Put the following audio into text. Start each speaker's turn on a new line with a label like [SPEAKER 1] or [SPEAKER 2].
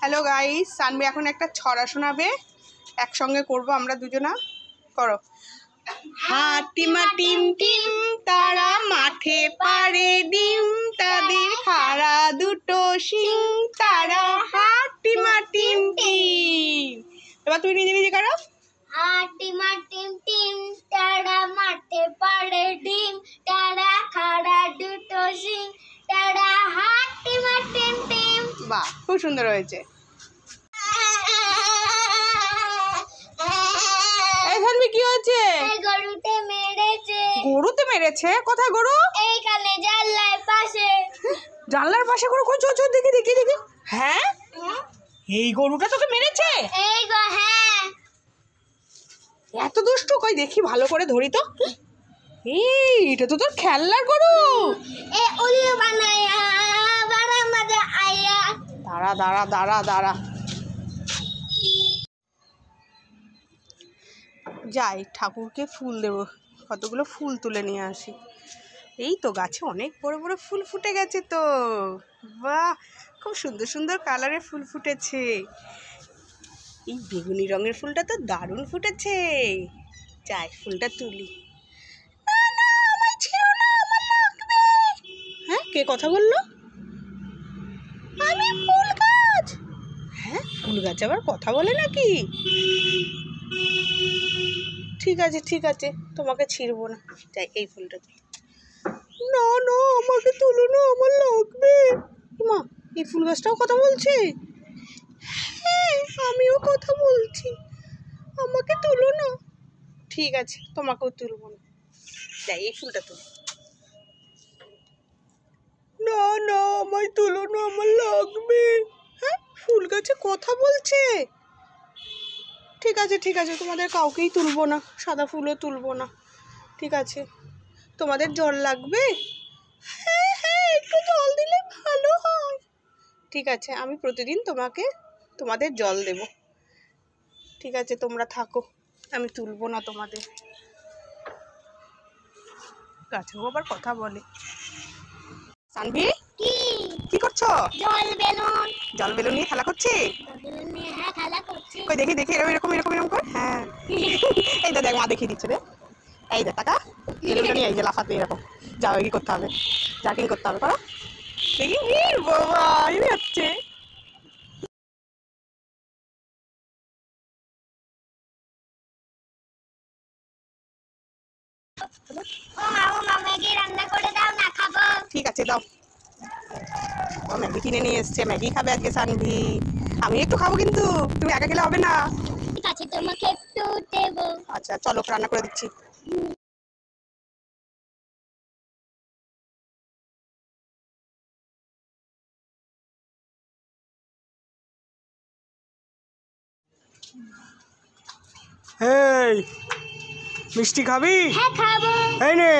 [SPEAKER 1] Hello guys, সানবি এখন একটা ছড়া শোনাবে, একসঙ্গে করব আমরা দুজনা। করো। হাটিমা টিম টিম তারা মাঠে পারে ডিম, তাদের খাড়া দুটো শিং, তারা হাটিমা টিম টিম। এবার তুমি নিজে নিজে করো।
[SPEAKER 2] হাটিমা টিম টিম তারা মাঠে পারে ডিম, তারা খাড়া দুটো শিং, তারা হাটিমা টিম টিম।
[SPEAKER 1] বাহ, খুব সুন্দর হয়েছে। এই সানবি কি হয়েছে?
[SPEAKER 2] গরুতে মেরেছে।
[SPEAKER 1] গরুতে মেরেছে? কোথায় গরু?
[SPEAKER 2] এইখানে জানলার পাশে।
[SPEAKER 1] জানলার পাশে গরু? কই চো দেখি দেখি দেখি। হ্যাঁ, এই গরুটা তোকে মেরেছে?
[SPEAKER 2] এই গো, হ্যাঁ।
[SPEAKER 1] এত দুষ্টু, কই দেখি ভালো করে ধরি তো। এই এটা তো তোর খেলনার গরু।
[SPEAKER 2] এ উলিও বানায়া বড় মজা আয়া।
[SPEAKER 1] দাঁড়া দাঁড়া দাঁড়া দাঁড়া, যাই ঠাকুরকে ফুল দেবো, কতগুলো ফুল তুলে নিয়ে আসি। এই তো গাছে অনেক বড় বড় ফুল ফুটে গেছে তো। বাহ, খুব সুন্দর সুন্দর কালারের ফুল ফুটেছে। এই বেগুনি রঙের ফুলটা তো দারুণ ফুটেছে। যাই ফুলটা তুলি। হ্যাঁ, কে কথা বললো? আমি ফুল গাছ। হ্যাঁ, ফুল গাছ আবার কথা বলে নাকি? ঠিক আছে ঠিক আছে, তোমাকে ছিঁড়বো না। যাই এই ফুলটা তুলি। না না, আমাকে তুলো না, আমার লাগবে। মা, এই ফুল গাছটাও কথা বলছে? হ্যাঁ, আমিও কথা বলছি, আমাকে তুলো না। ঠিক আছে, তোমাকেও তুলবো না। যাই এই ফুলটা তুলি। না না, আমায় তুলো না, আমার লাগবে। হ্যাঁ, ফুল গাছে কথা বলছে। ঠিক আছে ঠিক আছে, তোমাদের কাউকেই তুলবো না, সাদা ফুলও তুলবো না। ঠিক আছে, তোমাদের জল লাগবে? হ্যাঁ হ্যাঁ, একটু জল দিলে ভালো হয়। ঠিক আছে, আমি প্রতিদিন তোমাদের জল দেব। ঠিক আছে, তোমরা থাকো, আমি তুলবো না তোমাদের। গাছেও আবার কথা বলে। সানভি, কি করছো? জল বেলুন নিয়ে খেলা করছি।
[SPEAKER 2] হ্যাঁ, খেলা করছি।
[SPEAKER 1] কই দেখি দেখি, এরকম এরকম এরকম এরকম কর। হ্যাঁ, এই দেখ মা দেখিয়ে দিচ্ছে রে। এই দেখ টাকা বেলুনটা নিয়ে, এই যে লাফাতে এরকম। যাও, কি করতে হবে, জার্কিং করতে হবে, করো দেখি। বাবা, এই হচ্ছে।
[SPEAKER 2] ও মা, ম্যাগি রান্না করে দাও না, খাবো।
[SPEAKER 1] ঠিক আছে, দাও। ও ম্যাগি কিনে নিয়ে এসছে, ম্যাগি খাবে আজকে সানভি। আমি একটু খাবো, কিন্তু তুমি একা খেলে হবে না।
[SPEAKER 2] ঠিক আছে, তোমাকে একটু দেবো।
[SPEAKER 1] আচ্ছা চলো, রান্না করে দিচ্ছি। এই মিষ্টি খাবি?
[SPEAKER 2] হ্যাঁ, খাবো।
[SPEAKER 1] এই নে।